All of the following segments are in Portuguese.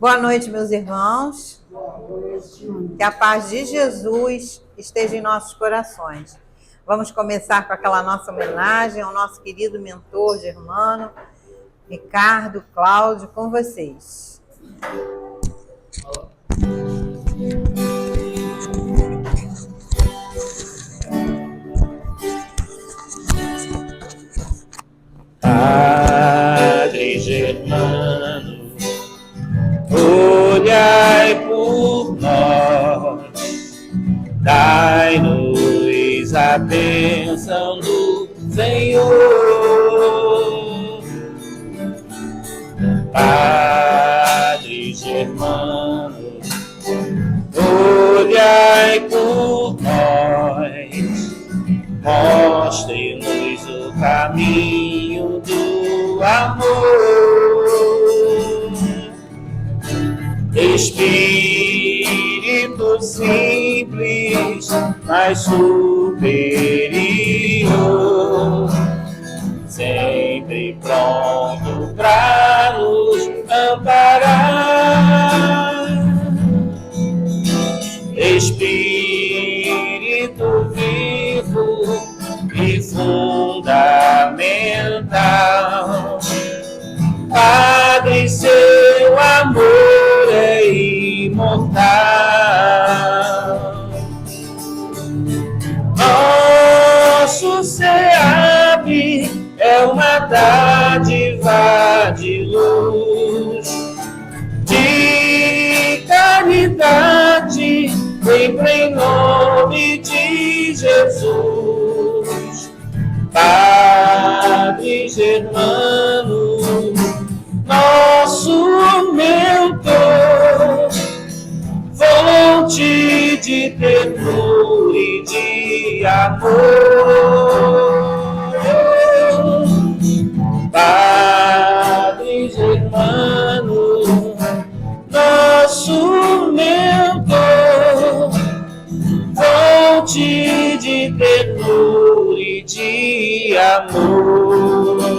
Boa noite, meus irmãos. Que a paz de Jesus esteja em nossos corações. Vamos começar com aquela nossa homenagem ao nosso querido mentor germano, Ricardo Cláudio, com vocês. Padre Germano, olhai por nós, dai-nos a bênção do Senhor. Padre Germano, olhai por nós, mostre-nos o caminho do amor. Espírito simples, mas superior, sempre pronto para nos amparar. Espírito vivo e fundamental, Padre, seu amor é imortal. Nosso SEAP é uma dádiva de luz, de caridade, sempre em nome de Jesus. Padre Germano, nosso mentor, fonte de ternura e de amor. Padre Germano, nosso mentor, fonte de ternura e de amor.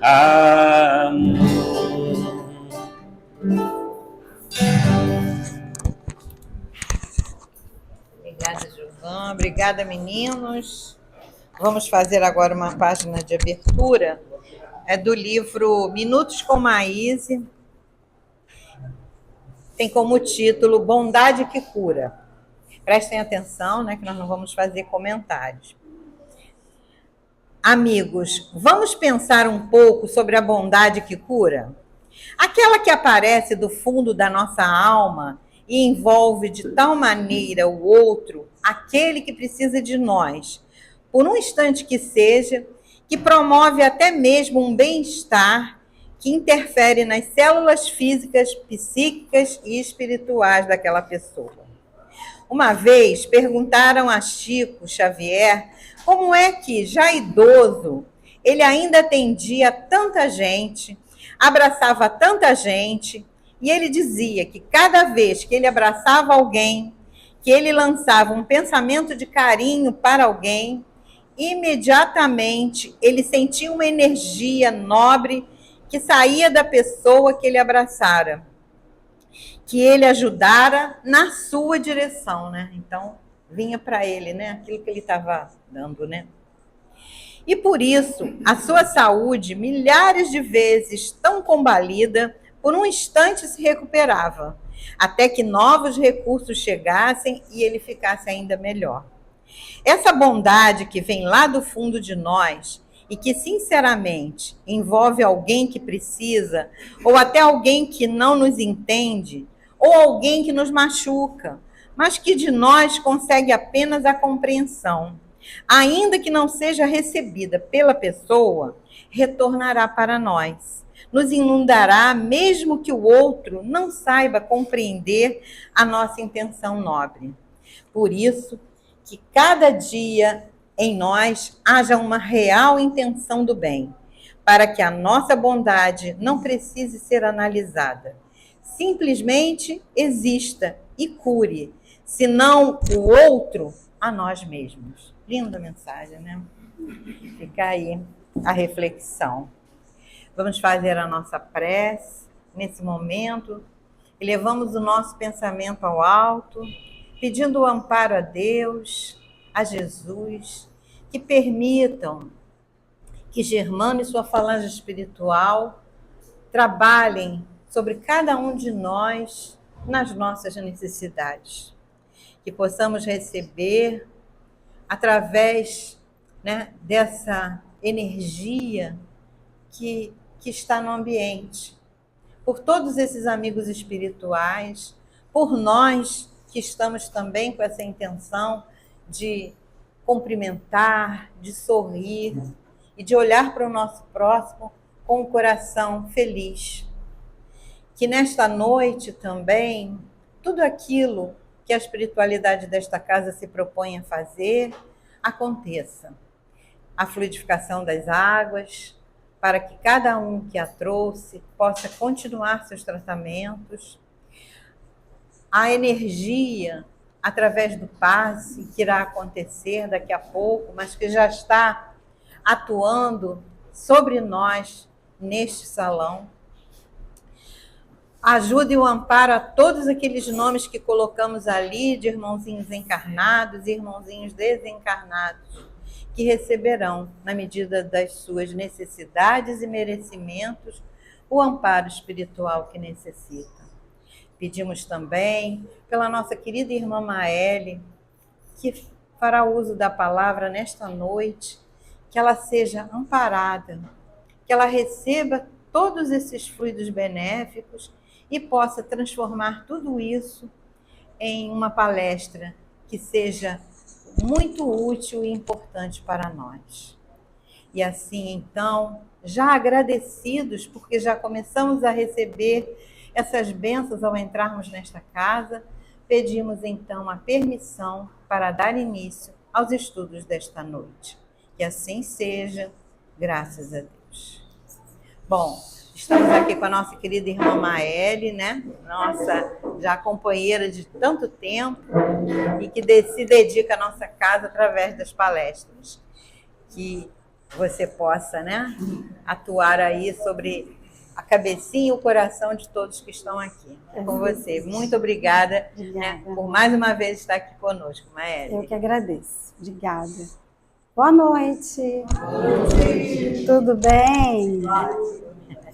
Amor. Obrigada, Gilvan. Obrigada, meninos. Vamos fazer agora uma página de abertura. É do livro Minutos com Maíse. Tem como título Bondade que Cura. Prestem atenção, né, que nós não vamos fazer comentários. Amigos, vamos pensar um pouco sobre a bondade que cura? Aquela que aparece do fundo da nossa alma e envolve de tal maneira o outro, aquele que precisa de nós, por um instante que seja, que promove até mesmo um bem-estar que interfere nas células físicas, psíquicas e espirituais daquela pessoa. Uma vez perguntaram a Chico Xavier como é que, já idoso, ele ainda atendia tanta gente, abraçava tanta gente, e ele dizia que cada vez que ele abraçava alguém, que ele lançava um pensamento de carinho para alguém, imediatamente ele sentia uma energia nobre que saía da pessoa que ele abraçara, que ele ajudara na sua direção, né? Então, vinha para ele, né? Aquilo que ele estava dando, né? E por isso, a sua saúde, milhares de vezes tão combalida, por um instante se recuperava, até que novos recursos chegassem e ele ficasse ainda melhor. Essa bondade que vem lá do fundo de nós e que, sinceramente, envolve alguém que precisa, ou até alguém que não nos entende, ou alguém que nos machuca, mas que de nós consegue apenas a compreensão, ainda que não seja recebida pela pessoa, retornará para nós, nos inundará, mesmo que o outro não saiba compreender a nossa intenção nobre. Por isso, que cada dia em nós haja uma real intenção do bem, para que a nossa bondade não precise ser analisada. Simplesmente exista e cure, se não o outro, a nós mesmos. Linda mensagem, né? Fica aí. a reflexão. Vamos fazer a nossa prece nesse momento. Elevamos o nosso pensamento ao alto, pedindo o amparo a Deus, a Jesus, que permitam que Germano e sua falange espiritual trabalhem sobre cada um de nós nas nossas necessidades. Que possamos receber, através, né, dessa energia que está no ambiente, por todos esses amigos espirituais, por nós que estamos também com essa intenção de cumprimentar, de sorrir e de olhar para o nosso próximo com o coração feliz. Que nesta noite também, tudo aquilo que a espiritualidade desta casa se propõe a fazer, aconteça. A fluidificação das águas, para que cada um que a trouxe possa continuar seus tratamentos. A energia, através do passe, que irá acontecer daqui a pouco, mas que já está atuando sobre nós neste salão. Ajude o amparo a todos aqueles nomes que colocamos ali, de irmãozinhos encarnados e irmãozinhos desencarnados, que receberão, na medida das suas necessidades e merecimentos, o amparo espiritual que necessitam. Pedimos também pela nossa querida irmã Maeli, que fará uso da palavra nesta noite, que ela seja amparada, que ela receba todos esses fluidos benéficos e possa transformar tudo isso em uma palestra que seja muito útil e importante para nós. E assim, então, já agradecidos, porque já começamos a receber essas bênçãos ao entrarmos nesta casa, pedimos então a permissão para dar início aos estudos desta noite. Que assim seja, graças a Deus. Bom, estamos aqui com a nossa querida irmã Maeli, né? Nossa já companheira de tanto tempo e que se dedica à nossa casa através das palestras. Que você possa, né, atuar aí sobre a cabecinha e o coração de todos que estão aqui. Com você. Muito obrigada, né, por mais uma vez estar aqui conosco, Maeli. Eu que agradeço. Obrigada. Boa noite. Tudo bem?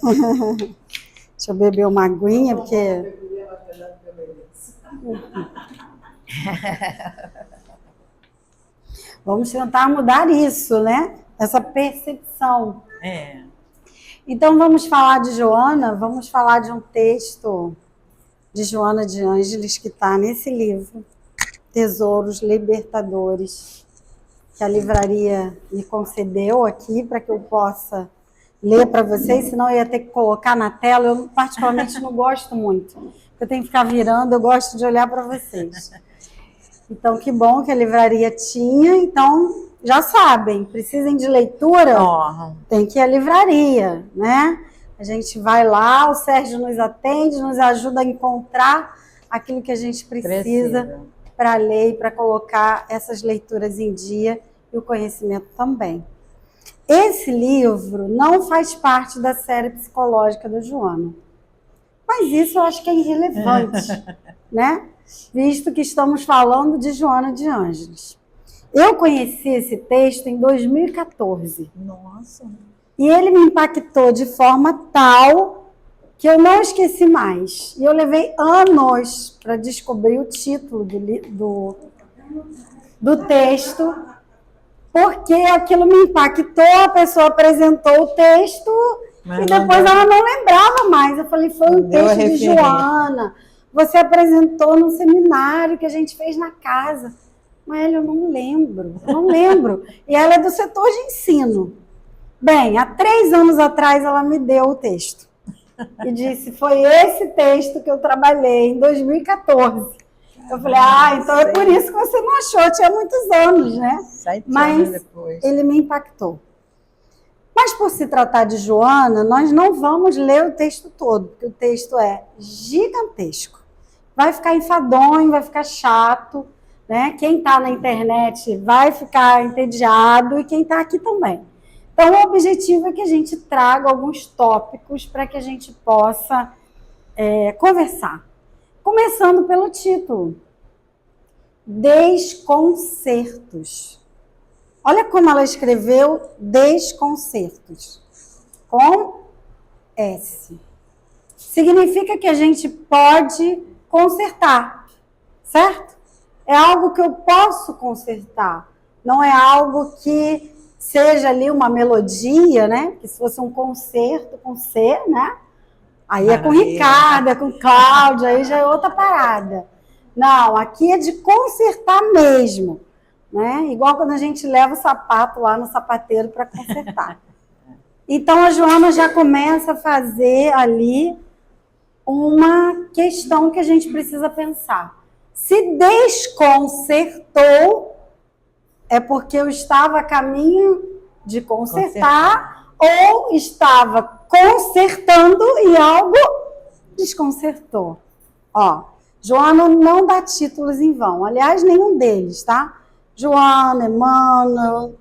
Deixa eu beber uma aguinha, porque... Vamos tentar mudar isso, né? Essa percepção. Então, vamos falar de Joana, vamos falar de um texto de Joana de Ângeles, que está nesse livro, Tesouros Libertadores, que a livraria me concedeu aqui para que eu possa ler para vocês, senão eu ia ter que colocar na tela. Eu particularmente não gosto muito, porque eu tenho que ficar virando, eu gosto de olhar para vocês. Então, que bom que a livraria tinha. Então, já sabem, precisem de leitura, tem que ir à livraria, né? A gente vai lá, o Sérgio nos atende, nos ajuda a encontrar aquilo que a gente precisa para ler e para colocar essas leituras em dia e o conhecimento também. Esse livro não faz parte da série psicológica da Joana, mas isso eu acho que é irrelevante, né? Visto que estamos falando de Joana de Ângeles. Eu conheci esse texto em 2014. Nossa! E ele me impactou de forma tal que eu não esqueci mais. E eu levei anos para descobrir o título do texto, porque aquilo me impactou, a pessoa apresentou o texto e depois ela não lembrava mais. Eu falei, foi um texto de Joana, você apresentou num seminário que a gente fez na casa. Mas eu não lembro. E ela é do setor de ensino. Bem, há 3 anos atrás ela me deu o texto e disse, foi esse texto que eu trabalhei em 2014. Eu falei, então é por isso que você não achou, tinha muitos anos, né? 7 anos depois. Ele me impactou. Mas por se tratar de Joana, nós não vamos ler o texto todo, porque o texto é gigantesco. Vai ficar enfadonho, vai ficar chato, né? Quem está na internet vai ficar entediado e quem está aqui também. Então, o objetivo é que a gente traga alguns tópicos para que a gente possa conversar. Começando pelo título. Desconcertos. Olha como ela escreveu desconcertos. Com S. Significa que a gente pode consertar, certo? É algo que eu posso consertar. Não é algo que seja ali uma melodia, né? Que se fosse um concerto com C, né? Aí é com Ricardo, é com Cláudia, aí já é outra parada. Não, aqui é de consertar mesmo, né? Igual quando a gente leva o sapato lá no sapateiro para consertar. Então, a Joana já começa a fazer ali uma questão que a gente precisa pensar. Se desconcertou, é porque eu estava a caminho de consertar. Ou estava consertando e algo desconcertou. Ó, Joana não dá títulos em vão. Aliás, nenhum deles, tá? Joana, Emmanuel,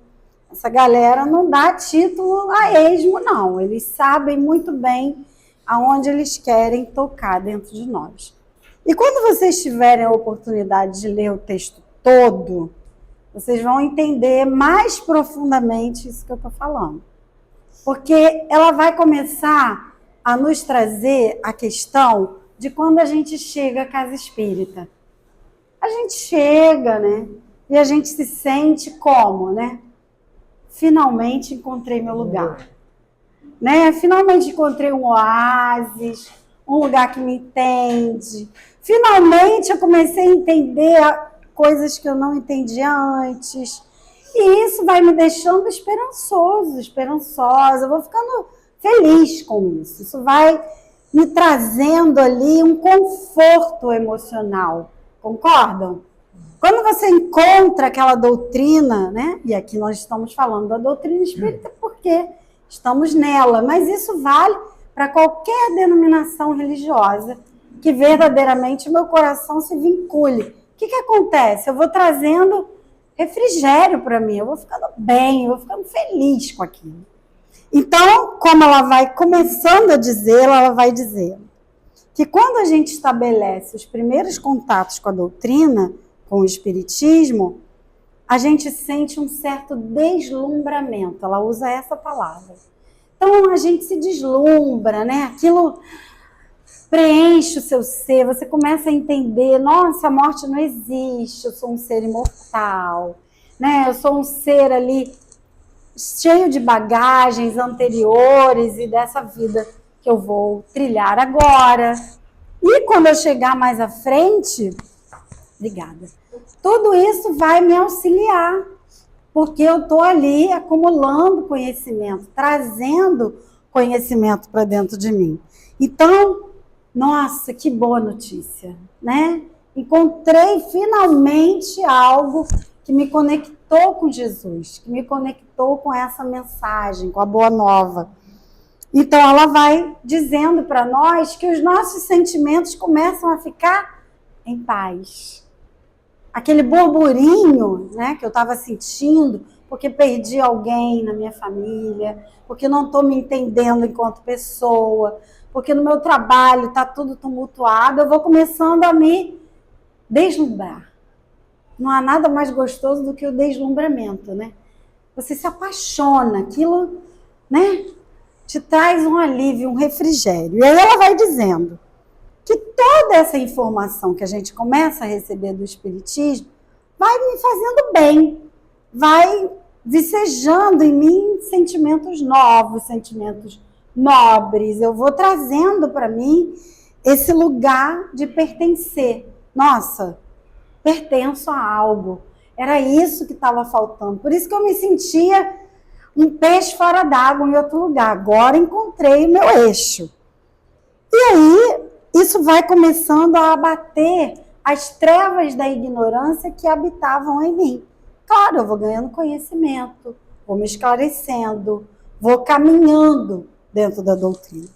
essa galera não dá título a esmo, não. Eles sabem muito bem aonde eles querem tocar dentro de nós. E quando vocês tiverem a oportunidade de ler o texto todo, vocês vão entender mais profundamente isso que eu estou falando. Porque ela vai começar a nos trazer a questão de quando a gente chega à casa espírita. A gente chega, né? E a gente se sente como, né? Finalmente encontrei meu lugar. Né? Finalmente encontrei um oásis, um lugar que me entende. Finalmente eu comecei a entender coisas que eu não entendia antes. E isso vai me deixando esperançosa. Eu vou ficando feliz com isso. Isso vai me trazendo ali um conforto emocional. Concordam? Quando você encontra aquela doutrina, né? E aqui nós estamos falando da doutrina espírita porque estamos nela, mas isso vale para qualquer denominação religiosa que verdadeiramente o meu coração se vincule. O que acontece? Eu vou trazendo refrigério para mim, eu vou ficando bem, eu vou ficando feliz com aquilo. Então, como ela vai começando a dizer, ela vai dizer que quando a gente estabelece os primeiros contatos com a doutrina, com o espiritismo, a gente sente um certo deslumbramento. Ela usa essa palavra. Então, a gente se deslumbra, né? Aquilo preenche o seu ser, você começa a entender, nossa, a morte não existe, eu sou um ser imortal, né? Eu sou um ser ali cheio de bagagens anteriores e dessa vida que eu vou trilhar agora. E quando eu chegar mais à frente, obrigada, tudo isso vai me auxiliar, porque eu estou ali acumulando conhecimento, trazendo conhecimento para dentro de mim. Então, nossa, que boa notícia, né? Encontrei finalmente algo que me conectou com Jesus, que me conectou com essa mensagem, com a boa nova. Então, ela vai dizendo para nós que os nossos sentimentos começam a ficar em paz. Aquele burburinho, né, que eu estava sentindo, porque perdi alguém na minha família, porque não estou me entendendo enquanto pessoa, porque no meu trabalho está tudo tumultuado, eu vou começando a me deslumbrar. Não há nada mais gostoso do que o deslumbramento, né? Você se apaixona, aquilo, né, te traz um alívio, um refrigério. E aí ela vai dizendo que toda essa informação que a gente começa a receber do Espiritismo vai me fazendo bem, vai vicejando em mim sentimentos novos, sentimentos nobres. Eu vou trazendo para mim esse lugar de pertencer. Nossa, pertenço a algo. Era isso que estava faltando. Por isso que eu me sentia um peixe fora d'água em outro lugar. Agora encontrei o meu eixo. E aí, isso vai começando a abater as trevas da ignorância que habitavam em mim. Claro, eu vou ganhando conhecimento, vou me esclarecendo, vou caminhando dentro da doutrina.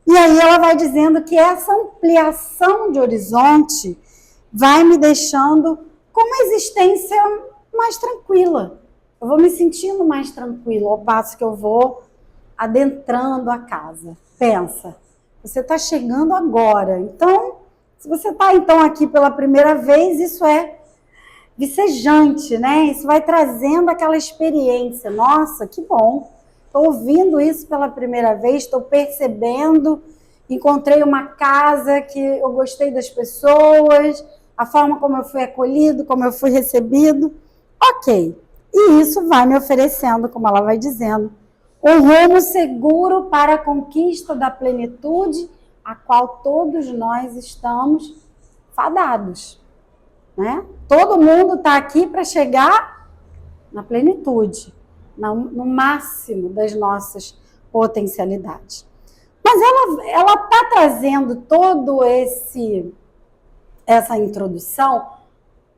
E aí ela vai dizendo que essa ampliação de horizonte vai me deixando com uma existência mais tranquila. eu vou me sentindo mais tranquilo ao passo que eu vou adentrando a casa. Pensa, você está chegando agora, então, se você está então aqui pela primeira vez, isso é vicejante, né? Isso vai trazendo aquela experiência. Nossa, que bom! Estou ouvindo isso pela primeira vez, estou percebendo, encontrei uma casa que eu gostei das pessoas, a forma como eu fui acolhido, como eu fui recebido. Ok. E isso vai me oferecendo, como ela vai dizendo, um rumo seguro para a conquista da plenitude, a qual todos nós estamos fadados, né? Todo mundo está aqui para chegar na plenitude, no máximo das nossas potencialidades. Mas ela está trazendo todo essa introdução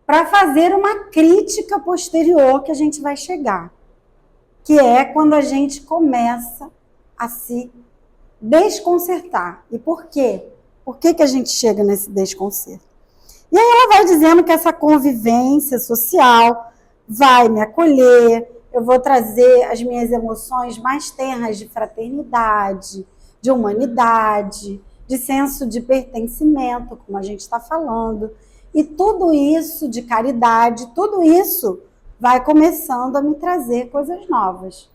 para fazer uma crítica posterior que a gente vai chegar, que é quando a gente começa a se desconcertar. E por quê? Por que a gente chega nesse desconcerto? E aí ela vai dizendo que essa convivência social vai me acolher, eu vou trazer as minhas emoções mais tenras de fraternidade, de humanidade, de senso de pertencimento, como a gente está falando. E tudo isso de caridade, tudo isso vai começando a me trazer coisas novas.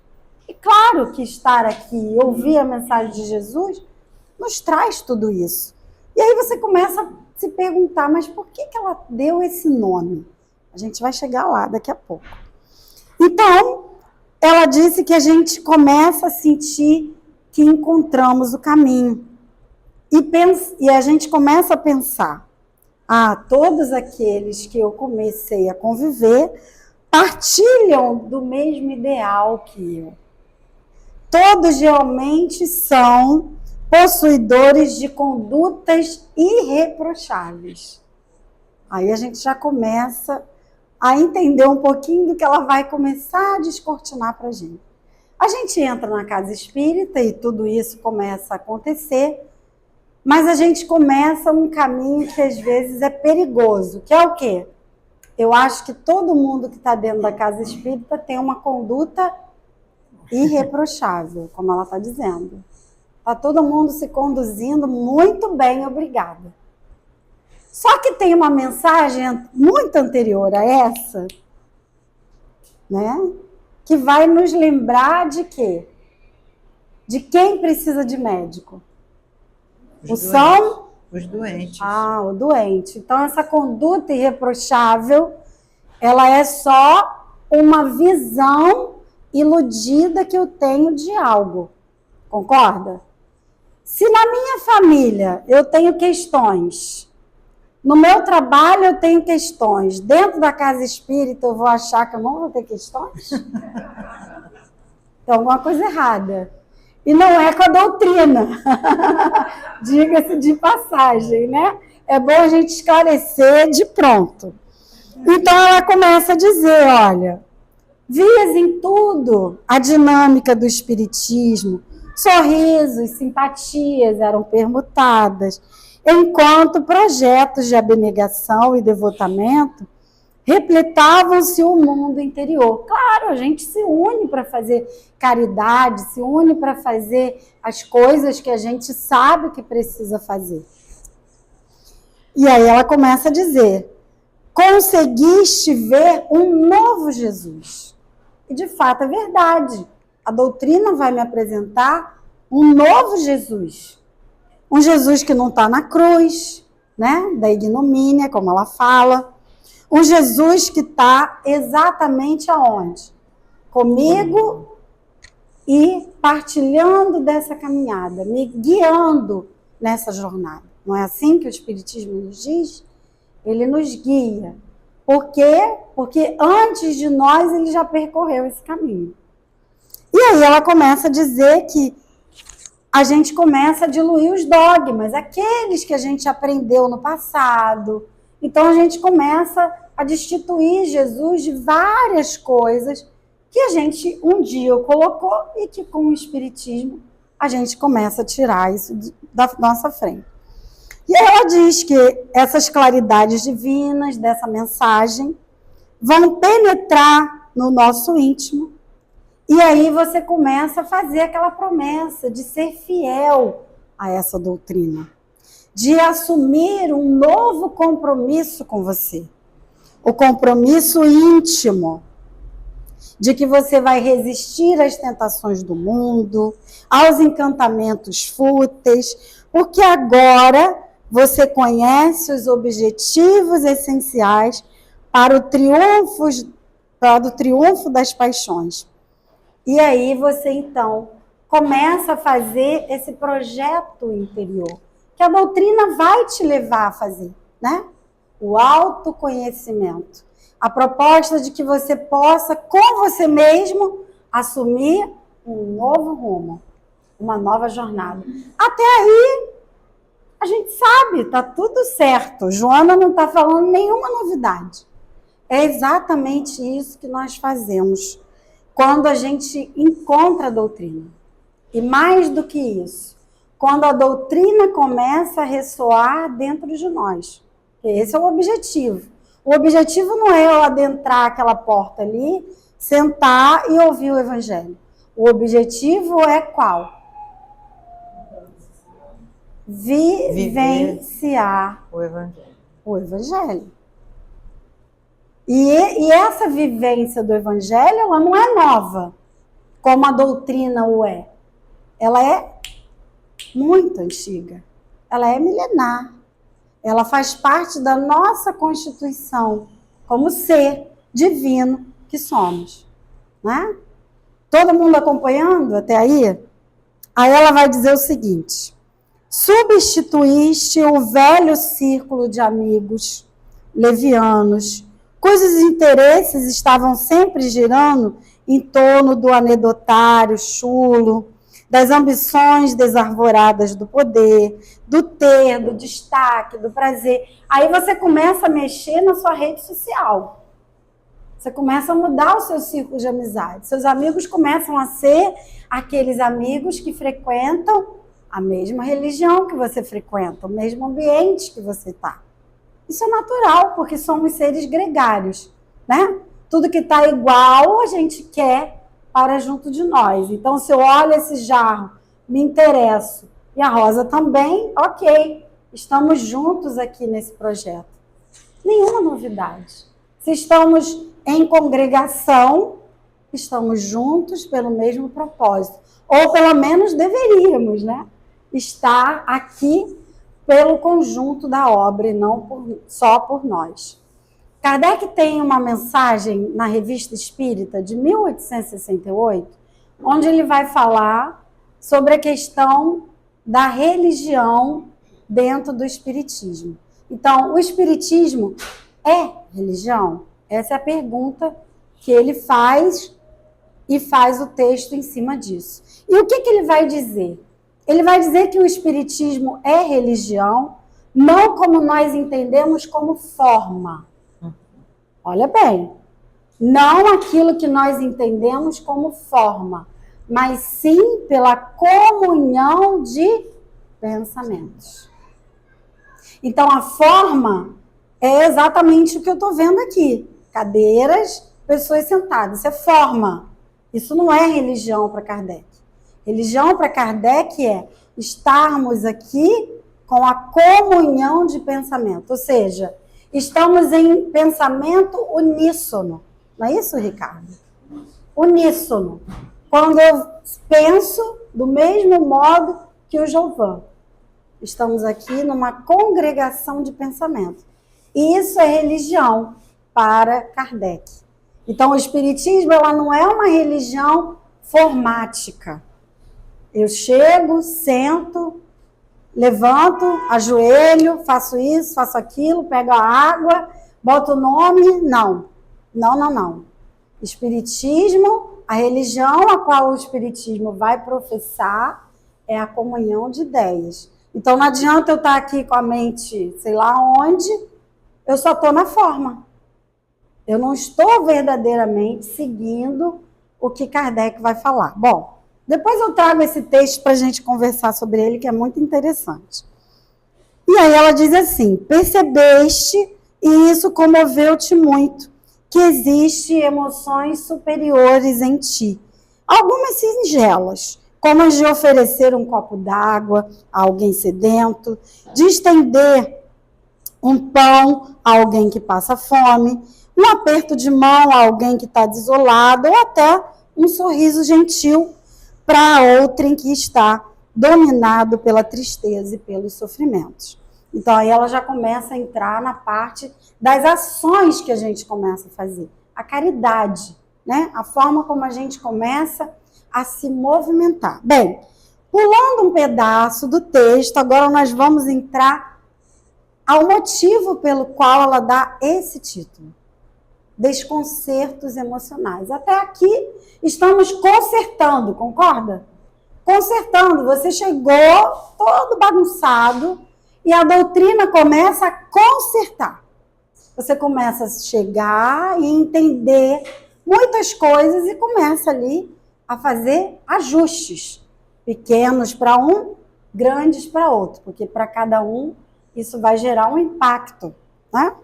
E claro que estar aqui e ouvir a mensagem de Jesus nos traz tudo isso. E aí você começa a se perguntar, mas por que ela deu esse nome? A gente vai chegar lá daqui a pouco. Então, ela disse que a gente começa a sentir que encontramos o caminho. E a gente começa a pensar, todos aqueles que eu comecei a conviver partilham do mesmo ideal que eu. Todos realmente são possuidores de condutas irreprocháveis. Aí a gente já começa a entender um pouquinho do que ela vai começar a descortinar para a gente. A gente entra na casa espírita e tudo isso começa a acontecer, mas a gente começa um caminho que às vezes é perigoso, que é o quê? Eu acho que todo mundo que está dentro da casa espírita tem uma conduta irreprochável, como ela está dizendo. Está todo mundo se conduzindo muito bem, obrigada. Só que tem uma mensagem muito anterior a essa, né? Que vai nos lembrar de quê? De quem precisa de médico? Os doentes. O doente. Então, essa conduta irreprochável, ela é só uma visão iludida que eu tenho de algo. Concorda? Se na minha família eu tenho questões, no meu trabalho eu tenho questões, dentro da casa espírita eu vou achar que eu não vou ter questões? Tem alguma coisa errada. E não é com a doutrina. Diga-se de passagem, né? É bom a gente esclarecer de pronto. Então ela começa a dizer, olha, vias em tudo a dinâmica do espiritismo, sorrisos, simpatias eram permutadas, enquanto projetos de abnegação e devotamento repletavam-se o mundo interior. Claro, a gente se une para fazer caridade, se une para fazer as coisas que a gente sabe que precisa fazer. E aí ela começa a dizer, conseguiste ver um novo Jesus. E de fato é verdade. A doutrina vai me apresentar um novo Jesus. Um Jesus que não está na cruz, né? Da ignomínia, como ela fala. Um Jesus que está exatamente aonde? Comigo e partilhando dessa caminhada, me guiando nessa jornada. Não é assim que o Espiritismo nos diz? Ele nos guia. Por quê? Porque antes de nós ele já percorreu esse caminho. E aí ela começa a dizer que a gente começa a diluir os dogmas, aqueles que a gente aprendeu no passado. Então a gente começa a destituir Jesus de várias coisas que a gente um dia colocou e que com o Espiritismo a gente começa a tirar isso da nossa frente. E aí ela diz que essas claridades divinas dessa mensagem vão penetrar no nosso íntimo. E aí você começa a fazer aquela promessa de ser fiel a essa doutrina, de assumir um novo compromisso com você, o compromisso íntimo, de que você vai resistir às tentações do mundo, aos encantamentos fúteis, porque agora você conhece os objetivos essenciais para o triunfo das paixões. E aí você, então, começa a fazer esse projeto interior, que a doutrina vai te levar a fazer, né? O autoconhecimento. A proposta de que você possa, com você mesmo, assumir um novo rumo, uma nova jornada. Até aí, a gente sabe, tá tudo certo. Joana não está falando nenhuma novidade. É exatamente isso que nós fazemos quando a gente encontra a doutrina. E mais do que isso, quando a doutrina começa a ressoar dentro de nós. Esse é o objetivo. O objetivo não é eu adentrar aquela porta ali, sentar e ouvir o evangelho. O objetivo é qual? Vivenciar o evangelho. E essa vivência do evangelho, ela não é nova, como a doutrina o é. Ela é muito antiga. Ela é milenar. Ela faz parte da nossa constituição como ser divino que somos. Né? Todo mundo acompanhando até aí? Aí ela vai dizer o seguinte: substituíste o velho círculo de amigos levianos, cujos interesses estavam sempre girando em torno do anedotário chulo, das ambições desarvoradas do poder, do ter, do destaque, do prazer. Aí você começa a mexer na sua rede social. Você começa a mudar o seu círculo de amizade. Seus amigos começam a ser aqueles amigos que frequentam a mesma religião que você frequenta, o mesmo ambiente que você está. Isso é natural, porque somos seres gregários, né? Tudo que está igual a gente quer para junto de nós. Então, se eu olho esse jarro, me interesso, e a Rosa também, ok, estamos juntos aqui nesse projeto. Nenhuma novidade. Se estamos em congregação, estamos juntos pelo mesmo propósito. Ou pelo menos deveríamos, né? Estar aqui pelo conjunto da obra e não só por nós. Kardec tem uma mensagem na Revista Espírita de 1868, onde ele vai falar sobre a questão da religião dentro do Espiritismo. Então, o Espiritismo é religião? Essa é a pergunta que ele faz e faz o texto em cima disso. E o que ele vai dizer? Ele vai dizer que o Espiritismo é religião, não como nós entendemos como forma. Olha bem, não aquilo que nós entendemos como forma, mas sim pela comunhão de pensamentos. Então, a forma é exatamente o que eu estou vendo aqui. Cadeiras, pessoas sentadas. Isso é forma. Isso não é religião para Kardec. Religião para Kardec é estarmos aqui com a comunhão de pensamento. Ou seja, estamos em pensamento uníssono. Não é isso, Ricardo? Uníssono. Quando eu penso do mesmo modo que o Jovan. Estamos aqui numa congregação de pensamento. Isso é religião para Kardec. Então, o Espiritismo ela não é uma religião formática. Eu chego, sento, levanto, ajoelho, faço isso, faço aquilo, pego a água, boto o nome. Não. Não. Espiritismo, a religião a qual o Espiritismo vai professar é a comunhão de ideias. Então, não adianta eu estar aqui com a mente, sei lá onde, eu só estou na forma. Eu não estou verdadeiramente seguindo o que Kardec vai falar. Bom, depois eu trago esse texto para a gente conversar sobre ele, que é muito interessante. E aí ela diz assim: percebeste, e isso comoveu-te muito, que existem emoções superiores em ti. Algumas singelas, como as de oferecer um copo d'água a alguém sedento, de estender um pão a alguém que passa fome, um aperto de mão a alguém que está desolado, ou até um sorriso gentil para outrem que está dominado pela tristeza e pelos sofrimentos. Então, aí ela já começa a entrar na parte das ações que a gente começa a fazer. A caridade, né? A forma como a gente começa a se movimentar. Bem, pulando um pedaço do texto, agora nós vamos entrar ao motivo pelo qual ela dá esse título. Desconcertos emocionais. Até aqui estamos consertando, concorda? Consertando. Você chegou todo bagunçado e a doutrina começa a consertar. Você começa a chegar e entender muitas coisas e começa ali a fazer ajustes. Pequenos para um, grandes para outro. Porque para cada um isso vai gerar um impacto, né?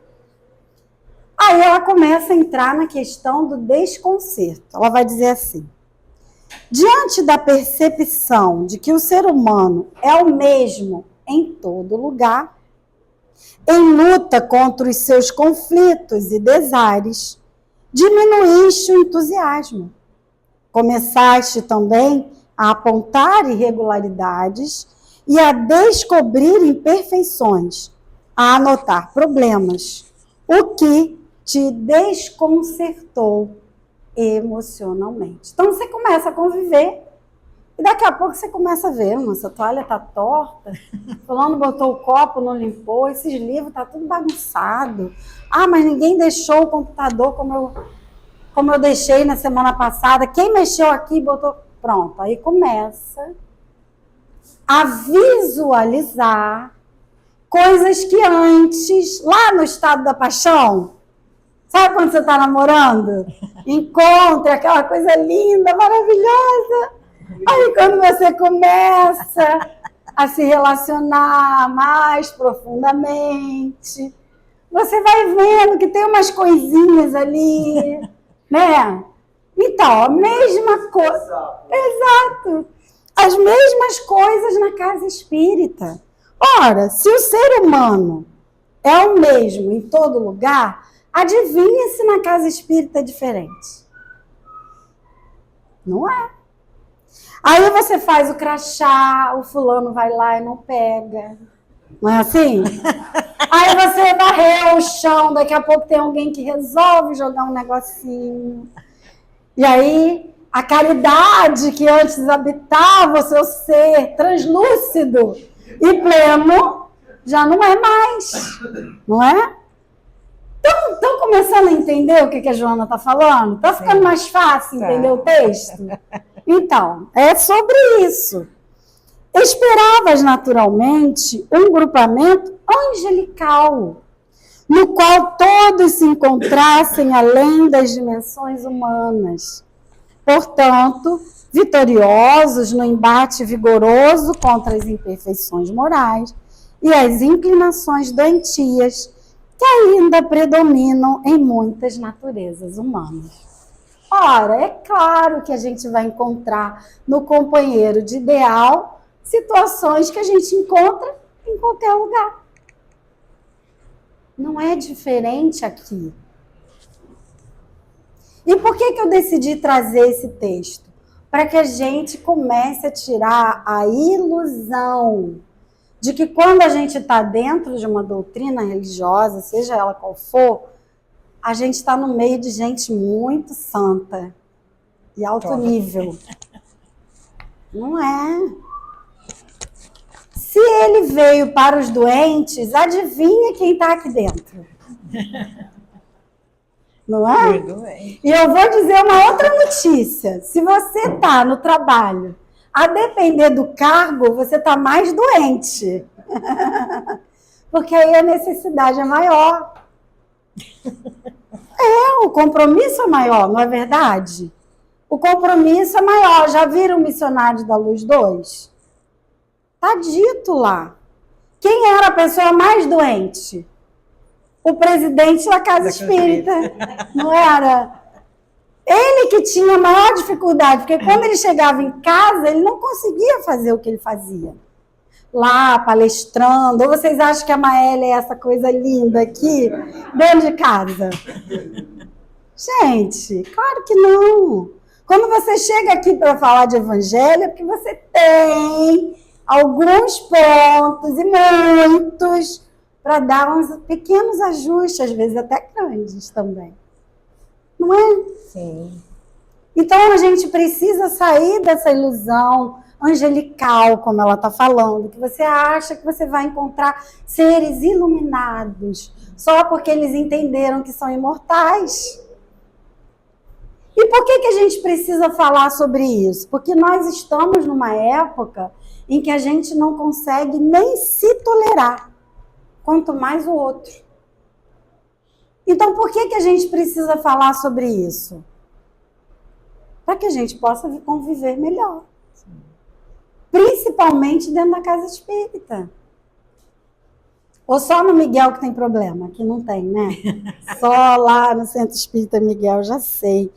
Aí ela começa a entrar na questão do desconcerto. Ela vai dizer assim: diante da percepção de que o ser humano é o mesmo em todo lugar, em luta contra os seus conflitos e desares, diminuíste o entusiasmo. Começaste também a apontar irregularidades e a descobrir imperfeições, a anotar problemas, o que te desconcertou emocionalmente. Então você começa a conviver e daqui a pouco você começa a ver, essa toalha tá torta, fulano botou o copo, não limpou, esses livros tá tudo bagunçado. Ah, mas ninguém deixou o computador como eu deixei na semana passada. Quem mexeu aqui botou... Pronto, aí começa a visualizar coisas que antes, lá no estado da paixão, sabe quando você está namorando? Encontra aquela coisa linda, maravilhosa. Aí quando você começa a se relacionar mais profundamente, você vai vendo que tem umas coisinhas ali, né? Então, a mesma coisa. Exato. As mesmas coisas na casa espírita. Ora, se o ser humano é o mesmo em todo lugar, adivinha se na casa espírita é diferente? Não é. Aí você faz o crachá, o fulano vai lá e não pega. Não é assim? Aí você varreu o chão, daqui a pouco tem alguém que resolve jogar um negocinho. E aí, a caridade que antes habitava o seu ser translúcido e pleno, já não é mais, não é? Estão começando a entender o que a Joana está falando? Está ficando mais fácil entender o texto? Então, é sobre isso. Esperavas naturalmente um grupamento angelical, no qual todos se encontrassem além das dimensões humanas. Portanto, vitoriosos no embate vigoroso contra as imperfeições morais e as inclinações doentias que ainda predominam em muitas naturezas humanas. Ora, é claro que a gente vai encontrar no companheiro de ideal situações que a gente encontra em qualquer lugar. Não é diferente aqui. E por que eu decidi trazer esse texto? Para que a gente comece a tirar a ilusão de que quando a gente está dentro de uma doutrina religiosa, seja ela qual for, a gente está no meio de gente muito santa e alto nível. Não é. Se ele veio para os doentes, adivinha quem está aqui dentro? Não é? E eu vou dizer uma outra notícia. Se você está no trabalho, a depender do cargo, você está mais doente. Porque aí a necessidade é maior. O compromisso é maior, não é verdade? O compromisso é maior. Já viram o Missionários da Luz 2? Está dito lá. Quem era a pessoa mais doente? o presidente da Casa Espírita, não era? Ele que tinha a maior dificuldade, porque quando ele chegava em casa, ele não conseguia fazer o que ele fazia. Lá, palestrando. Ou vocês acham que a Maélia é essa coisa linda aqui, dentro de casa? Gente, claro que não. Quando você chega aqui para falar de evangelho, é porque você tem alguns pontos e muitos para dar uns pequenos ajustes, às vezes até grandes também. Não é? Sim. Então a gente precisa sair dessa ilusão angelical, como ela está falando, que você acha que você vai encontrar seres iluminados só porque eles entenderam que são imortais. E por que a gente precisa falar sobre isso? Porque nós estamos numa época em que a gente não consegue nem se tolerar, quanto mais o outro. Então, por que a gente precisa falar sobre isso? Para que a gente possa conviver melhor. Principalmente dentro da casa espírita. Ou só no Miguel que tem problema? Que não tem, né? Só lá no Centro Espírita Miguel, já sei.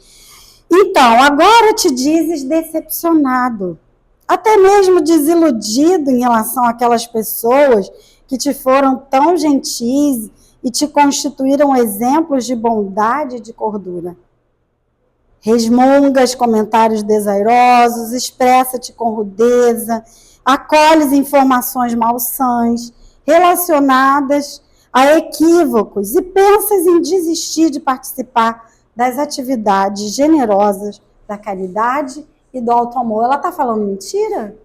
Então, agora te dizes decepcionado. Até mesmo desiludido em relação àquelas pessoas que te foram tão gentis e te constituíram exemplos de bondade e de cordura. Resmungas comentários desairosos, expressa-te com rudeza, acolhes informações malsãs, relacionadas a equívocos e pensas em desistir de participar das atividades generosas da caridade e do alto amor. Ela está falando mentira?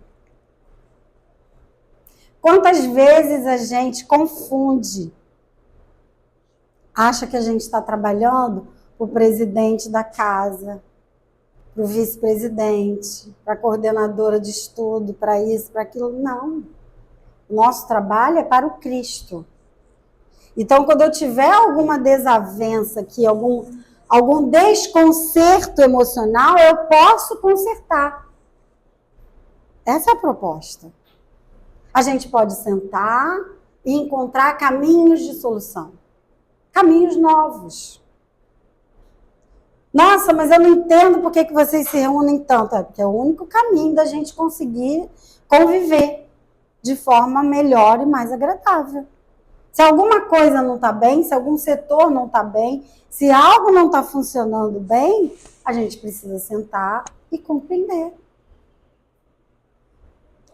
Quantas vezes a gente confunde, acha que a gente está trabalhando para o presidente da casa, para o vice-presidente, para a coordenadora de estudo, para isso, para aquilo. Não. O nosso trabalho é para o Cristo. Então, quando eu tiver alguma desavença aqui, algum desconcerto emocional, eu posso consertar. Essa é a proposta. A gente pode sentar e encontrar caminhos de solução. Caminhos novos. Nossa, mas eu não entendo por que vocês se reúnem tanto. É porque é o único caminho da gente conseguir conviver de forma melhor e mais agradável. Se alguma coisa não está bem, se algum setor não está bem, se algo não está funcionando bem, a gente precisa sentar e compreender.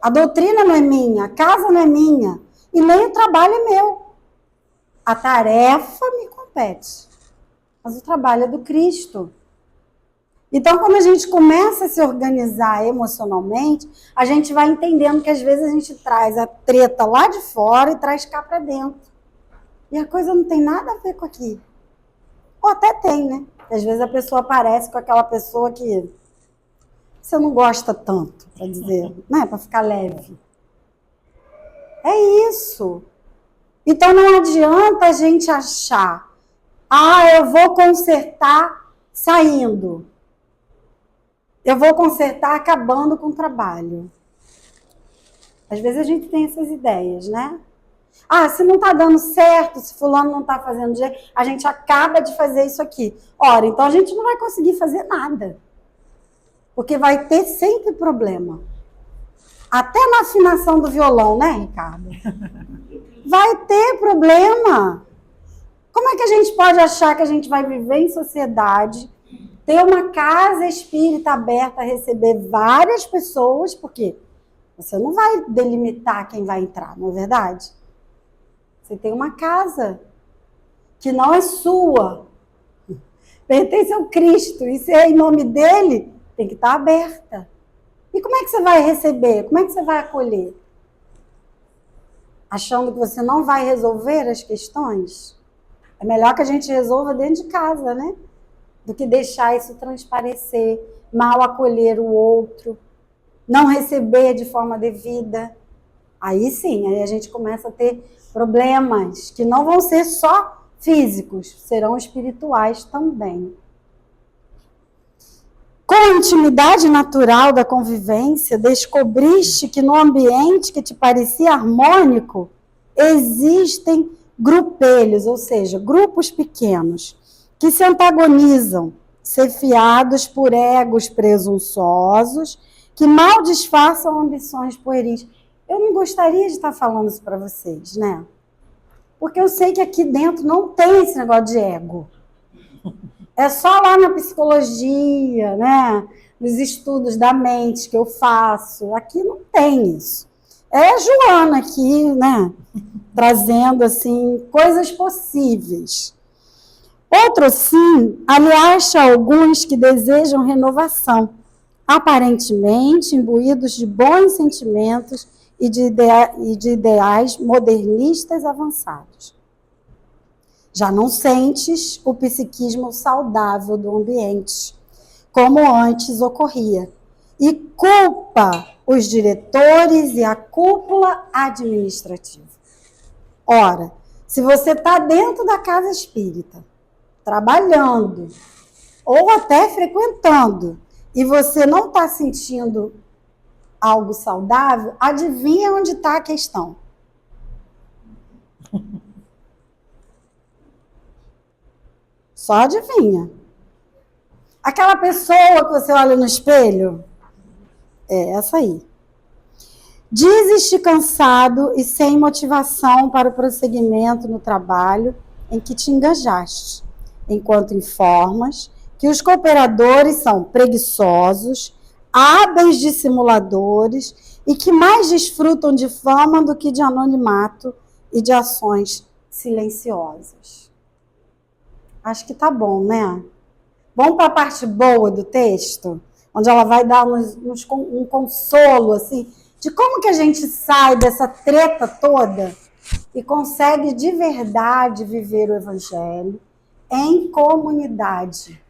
A doutrina não é minha, a casa não é minha, e nem o trabalho é meu. A tarefa me compete, mas o trabalho é do Cristo. Então, quando a gente começa a se organizar emocionalmente, a gente vai entendendo que às vezes a gente traz a treta lá de fora e traz cá para dentro. E a coisa não tem nada a ver com aqui. Ou até tem, né? Às vezes a pessoa aparece com aquela pessoa que você não gosta tanto, para dizer, né? Para ficar leve. É isso. Então não adianta a gente achar, eu vou consertar saindo. Eu vou consertar acabando com o trabalho. Às vezes a gente tem essas ideias, né? Se não está dando certo, se fulano não está fazendo jeito, a gente acaba de fazer isso aqui. Ora, então a gente não vai conseguir fazer nada. Porque vai ter sempre problema. Até na afinação do violão, né, Ricardo? Vai ter problema. Como é que a gente pode achar que a gente vai viver em sociedade, ter uma casa espírita aberta a receber várias pessoas, porque você não vai delimitar quem vai entrar, não é verdade? Você tem uma casa que não é sua, pertence ao Cristo, e se é em nome dele, tem que estar aberta. E como é que você vai receber? Como é que você vai acolher? Achando que você não vai resolver as questões? É melhor que a gente resolva dentro de casa, né? Do que deixar isso transparecer, mal acolher o outro, não receber de forma devida. Aí sim, aí a gente começa a ter problemas que não vão ser só físicos, serão espirituais também. Com a intimidade natural da convivência, descobriste que no ambiente que te parecia harmônico, existem grupelhos, ou seja, grupos pequenos, que se antagonizam, cefiados por egos presunçosos, que mal disfarçam ambições pueris. Eu não gostaria de estar falando isso para vocês, né? Porque eu sei que aqui dentro não tem esse negócio de ego. É só lá na psicologia, né? Nos estudos da mente que eu faço. Aqui não tem isso. É a Joana aqui, né? Trazendo, assim, coisas possíveis. Outro sim, aliás, alguns que desejam renovação, aparentemente imbuídos de bons sentimentos e de ideais modernistas avançados. Já não sentes o psiquismo saudável do ambiente, como antes ocorria, e culpa os diretores e a cúpula administrativa. Ora, se você está dentro da casa espírita, trabalhando, ou até frequentando, e você não está sentindo algo saudável, adivinha onde está a questão? Só adivinha. Aquela pessoa que você olha no espelho, é essa aí. Dizes-te cansado e sem motivação para o prosseguimento no trabalho em que te engajaste, enquanto informas que os cooperadores são preguiçosos, hábeis dissimuladores e que mais desfrutam de fama do que de anonimato e de ações silenciosas. Acho que tá bom, né? Vamos para a parte boa do texto, onde ela vai dar um consolo, assim, de como que a gente sai dessa treta toda e consegue de verdade viver o Evangelho em comunidade.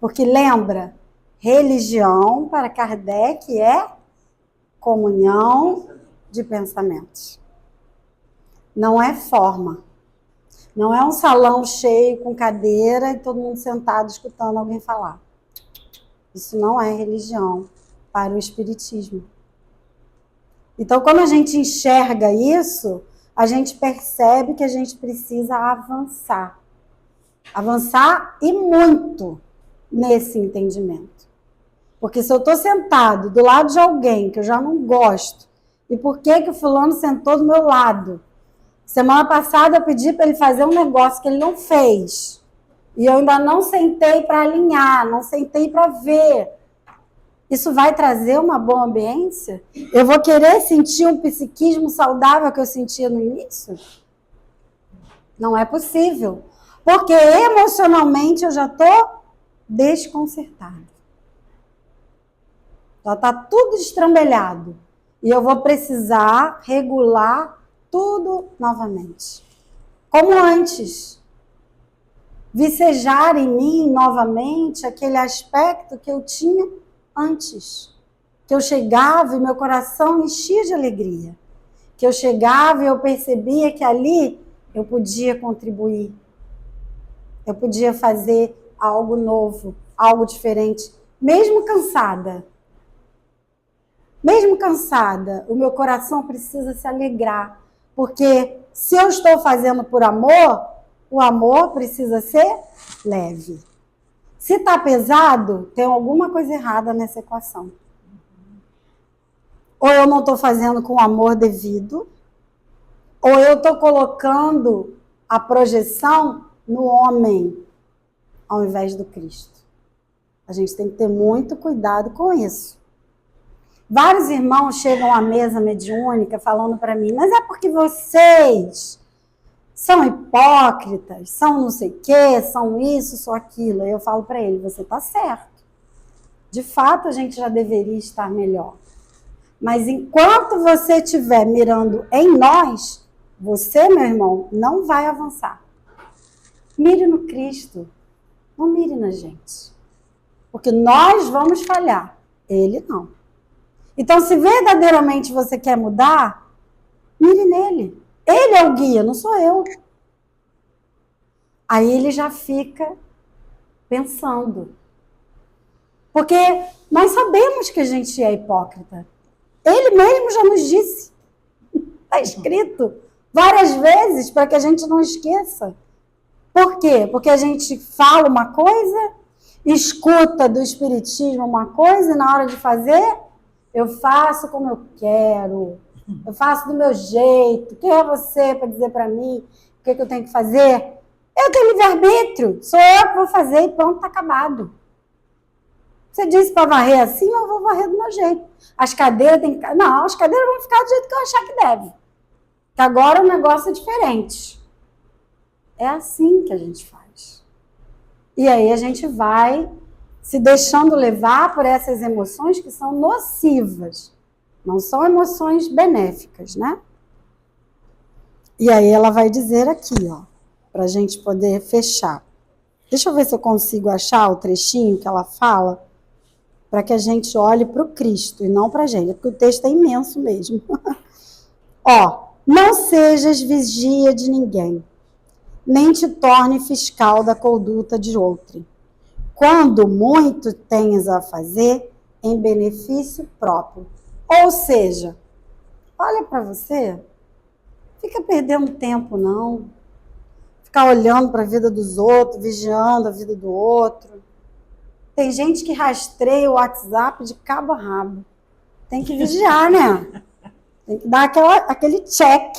Porque lembra, religião para Kardec é comunhão de pensamentos. Não é forma. Não é um salão cheio com cadeira e todo mundo sentado escutando alguém falar. Isso não é religião para o espiritismo. Então, quando a gente enxerga isso, a gente percebe que a gente precisa avançar. Avançar e muito nesse entendimento. Porque se eu estou sentado do lado de alguém que eu já não gosto, e por que o fulano sentou do meu lado? Semana passada eu pedi para ele fazer um negócio que ele não fez. E eu ainda não sentei para alinhar, não sentei para ver. Isso vai trazer uma boa ambiência? Eu vou querer sentir um psiquismo saudável que eu sentia no início? Não é possível. Porque emocionalmente eu já estou desconcertada. Já está tudo estrambelhado. E eu vou precisar regular tudo novamente. Como antes. Vicejar em mim novamente aquele aspecto que eu tinha antes. Que eu chegava e meu coração enchia de alegria. Que eu chegava e eu percebia que ali eu podia contribuir. Eu podia fazer algo novo, algo diferente. Mesmo cansada. Mesmo cansada, o meu coração precisa se alegrar. Porque se eu estou fazendo por amor, o amor precisa ser leve. Se está pesado, tem alguma coisa errada nessa equação. Ou eu não estou fazendo com o amor devido, ou eu estou colocando a projeção no homem, ao invés do Cristo. A gente tem que ter muito cuidado com isso. Vários irmãos chegam à mesa mediúnica falando para mim, mas é porque vocês são hipócritas, são não sei o quê, são isso, são aquilo. Aí eu falo para ele, você está certo. De fato, a gente já deveria estar melhor. Mas enquanto você estiver mirando em nós, você, meu irmão, não vai avançar. Mire no Cristo, não mire na gente. Porque nós vamos falhar, ele não. Então, se verdadeiramente você quer mudar, mire nele. Ele é o guia, não sou eu. Aí ele já fica pensando. Porque nós sabemos que a gente é hipócrita. Ele mesmo já nos disse. Está escrito. várias vezes para que a gente não esqueça. Por quê? Porque a gente fala uma coisa, escuta do espiritismo uma coisa e na hora de fazer, eu faço como eu quero, eu faço do meu jeito. Quem é você para dizer para mim o que eu tenho que fazer? Eu tenho livre-arbítrio, sou eu que vou fazer e pronto, está acabado. Você disse para varrer assim, eu vou varrer do meu jeito. As cadeiras tem que... Não, as cadeiras vão ficar do jeito que eu achar que deve. Que agora o negócio é diferente. É assim que a gente faz. E aí a gente vai se deixando levar por essas emoções que são nocivas. Não são emoções benéficas, né? E aí ela vai dizer aqui, ó, para a gente poder fechar. Deixa eu ver se eu consigo achar o trechinho que ela fala, para que a gente olhe para o Cristo e não para a gente, porque o texto é imenso mesmo. Ó, não sejas vigia de ninguém, nem te torne fiscal da conduta de outrem, quando muito tens a fazer em benefício próprio. Ou seja, olha para você, fica perdendo tempo não, ficar olhando para a vida dos outros, vigiando a vida do outro. Tem gente que rastreia o WhatsApp de cabo a rabo. Tem que vigiar, né? Tem que dar aquele check.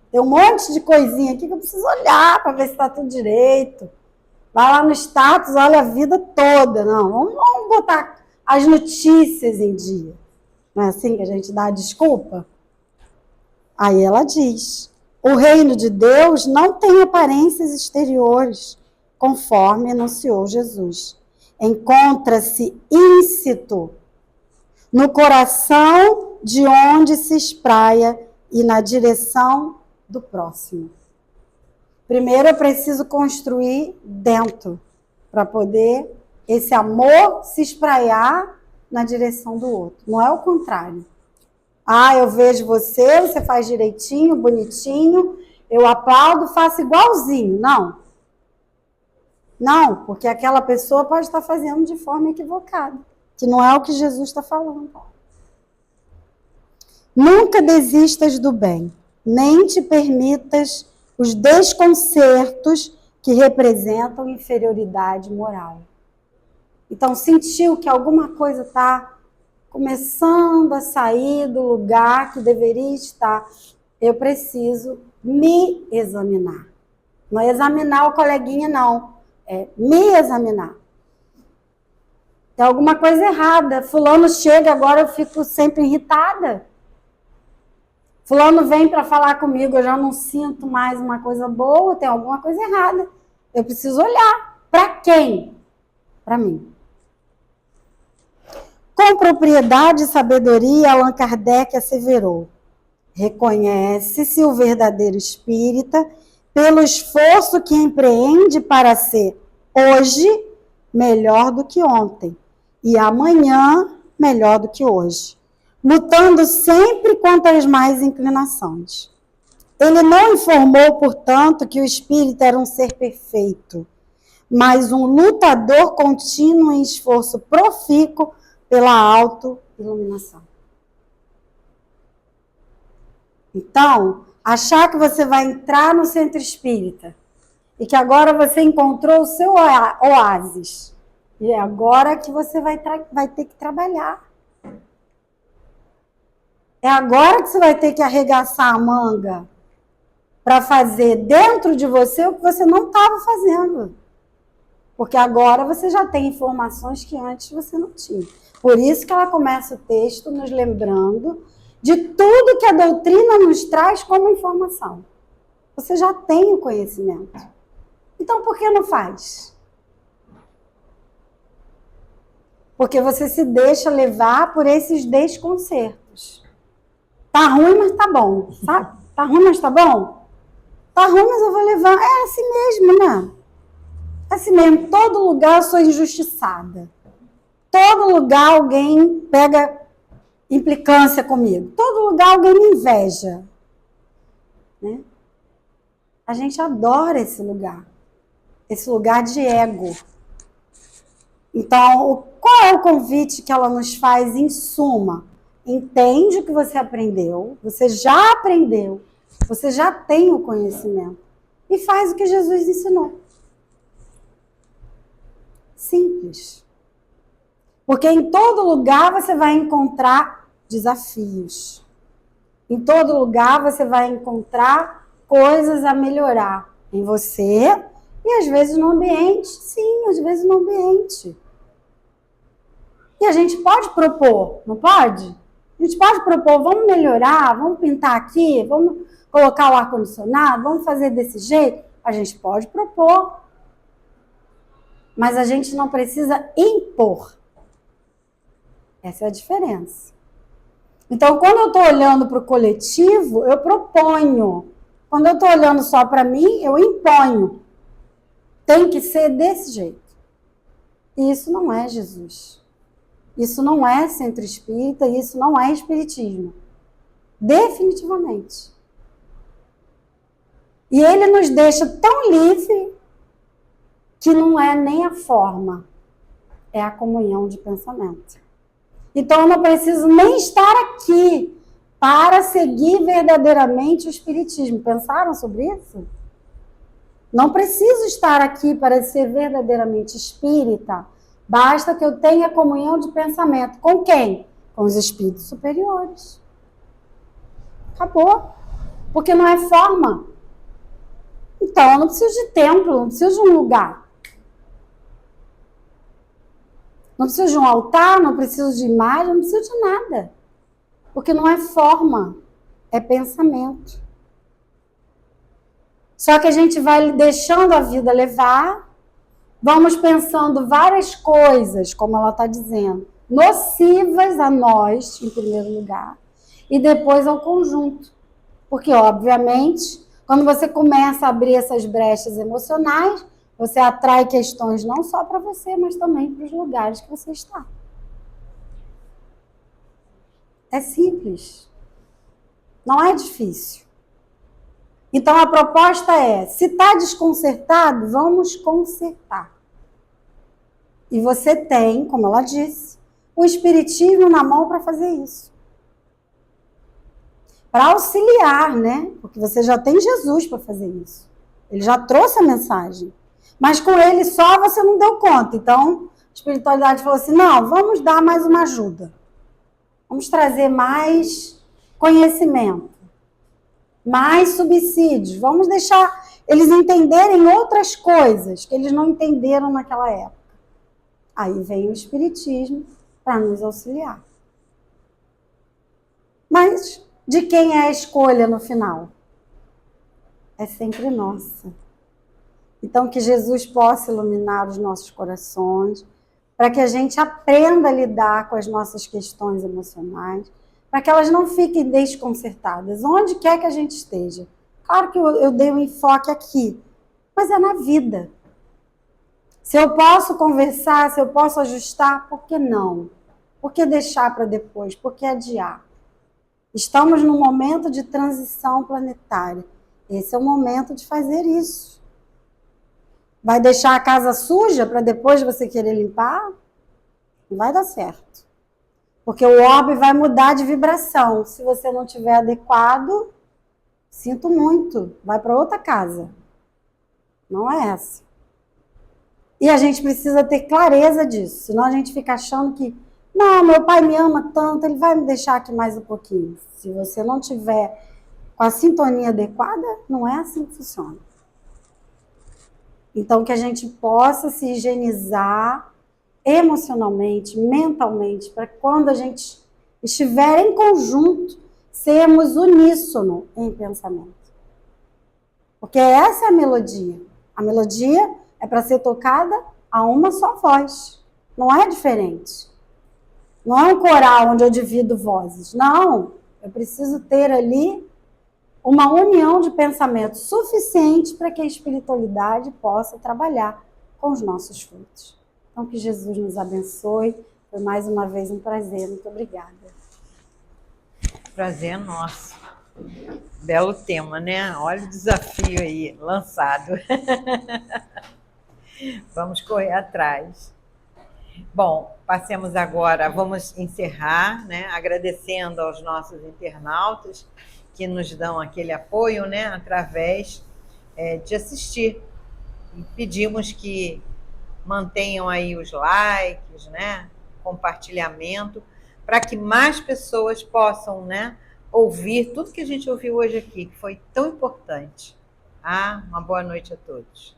Tem um monte de coisinha aqui que eu preciso olhar para ver se está tudo direito. Vai lá no status, olha a vida toda. Não, vamos botar as notícias em dia. Não é assim que a gente dá a desculpa? Aí ela diz, o reino de Deus não tem aparências exteriores, conforme anunciou Jesus. Encontra-se íncito no coração de onde se espraia e na direção do próximo. Primeiro eu preciso construir dentro, para poder esse amor se espraiar na direção do outro. Não é o contrário. Ah, eu vejo você, você faz direitinho, bonitinho, eu aplaudo, faço igualzinho. Não. Não, porque aquela pessoa pode estar fazendo de forma equivocada, que não é o que Jesus está falando. Nunca desistas do bem, nem te permitas os desconcertos que representam inferioridade moral. Então, sentiu que alguma coisa está começando a sair do lugar que deveria estar, eu preciso me examinar. Não é examinar o coleguinha, não. É me examinar. Tem alguma coisa errada. Fulano chega, agora eu fico sempre irritada. Fulano vem para falar comigo, eu já não sinto mais uma coisa boa, tem alguma coisa errada. Eu preciso olhar. Para quem? Para mim. Com propriedade e sabedoria, Allan Kardec asseverou: reconhece-se o verdadeiro espírita pelo esforço que empreende para ser hoje melhor do que ontem e amanhã melhor do que hoje, lutando sempre contra as más inclinações. Ele não informou, portanto, que o espírito era um ser perfeito, mas um lutador contínuo em esforço profícuo pela auto-iluminação. Então, achar que você vai entrar no centro espírita e que agora você encontrou o seu oásis e é agora que você vai ter que trabalhar. É agora que você vai ter que arregaçar a manga para fazer dentro de você o que você não estava fazendo. Porque agora você já tem informações que antes você não tinha. Por isso que ela começa o texto nos lembrando de tudo que a doutrina nos traz como informação. Você já tem o conhecimento. Então, por que não faz? Porque você se deixa levar por esses desconcertos. Tá ruim, mas tá bom. Sabe? Tá ruim, mas tá bom? Tá ruim, mas eu vou levar. É assim mesmo, né? É assim mesmo. Todo lugar eu sou injustiçada. Todo lugar alguém pega implicância comigo. Todo lugar alguém me inveja. Né? A gente adora esse lugar de ego. Então, qual é o convite que ela nos faz em suma? Entende o que você aprendeu, você já aprendeu, Você já tem o conhecimento. E faz o que Jesus ensinou. Simples. Porque em todo lugar você vai encontrar desafios. Em todo lugar você vai encontrar coisas a melhorar em você e às vezes no ambiente. Sim, às vezes no ambiente. E a gente pode propor, não pode? A gente pode propor, vamos melhorar, vamos pintar aqui, vamos colocar o ar-condicionado, vamos fazer desse jeito. A gente pode propor. Mas a gente não precisa impor. Essa é a diferença. Então, quando eu estou olhando para o coletivo, eu proponho. Quando eu estou olhando só para mim, eu imponho. Tem que ser desse jeito. E isso não é Jesus. Isso não é centro espírita, isso não é espiritismo. Definitivamente. E ele nos deixa tão livre que não é nem a forma, é a comunhão de pensamento. Então eu não preciso nem estar aqui para seguir verdadeiramente o espiritismo. Pensaram sobre isso? Não preciso estar aqui para ser verdadeiramente espírita. Basta que eu tenha comunhão de pensamento. Com quem? Com os espíritos superiores. Acabou. Porque não é forma. Então eu não preciso de templo, não preciso de um lugar. Não preciso de um altar, não preciso de imagem, não preciso de nada. Porque não é forma, é pensamento. Só que a gente vai deixando a vida levar, vamos pensando várias coisas, como ela está dizendo, nocivas a nós, em primeiro lugar, e depois ao conjunto. Porque, obviamente, quando você começa a abrir essas brechas emocionais, você atrai questões não só para você, mas também para os lugares que você está. É simples. Não é difícil. Então a proposta é, se está desconcertado, vamos consertar. E você tem, como ela disse, o espiritismo na mão para fazer isso. Para auxiliar, né? Porque você já tem Jesus para fazer isso. Ele já trouxe a mensagem. Mas com ele só você não deu conta. Então, a espiritualidade falou assim, não, vamos dar mais uma ajuda. Vamos trazer mais conhecimento. Mais subsídios. Vamos deixar eles entenderem outras coisas que eles não entenderam naquela época. Aí vem o espiritismo para nos auxiliar. Mas de quem é a escolha no final? É sempre nossa. Então, que Jesus possa iluminar os nossos corações, para que a gente aprenda a lidar com as nossas questões emocionais, para que elas não fiquem desconcertadas, onde quer que a gente esteja. Claro que eu dei um enfoque aqui, mas é na vida. Se eu posso conversar, se eu posso ajustar, por que não? Por que deixar para depois? Por que adiar? Estamos num momento de transição planetária. Esse é o momento de fazer isso. Vai deixar a casa suja para depois você querer limpar? Não vai dar certo. Porque o orbe vai mudar de vibração. Se você não tiver adequado, sinto muito, vai para outra casa. Não é essa. E a gente precisa ter clareza disso, senão a gente fica achando que, não, meu pai me ama tanto, ele vai me deixar aqui mais um pouquinho. Se você não tiver com a sintonia adequada, não é assim que funciona. Então, que a gente possa se higienizar emocionalmente, mentalmente, para quando a gente estiver em conjunto, sermos uníssono em pensamento. Porque essa é a melodia. A melodia é para ser tocada a uma só voz. Não é diferente. Não é um coral onde eu divido vozes. Não. Eu preciso ter ali uma união de pensamento suficiente para que a espiritualidade possa trabalhar com os nossos frutos. Então, que Jesus nos abençoe. Foi mais uma vez um prazer. Muito obrigada. Prazer nosso. Belo tema, né? Olha o desafio aí, lançado. Vamos correr atrás. Bom, passemos agora, vamos encerrar, né? Agradecendo aos nossos internautas que nos dão aquele apoio, né, através de assistir. E pedimos que mantenham aí os likes, né, compartilhamento, para que mais pessoas possam, né, ouvir tudo que a gente ouviu hoje aqui, que foi tão importante. Uma boa noite a todos.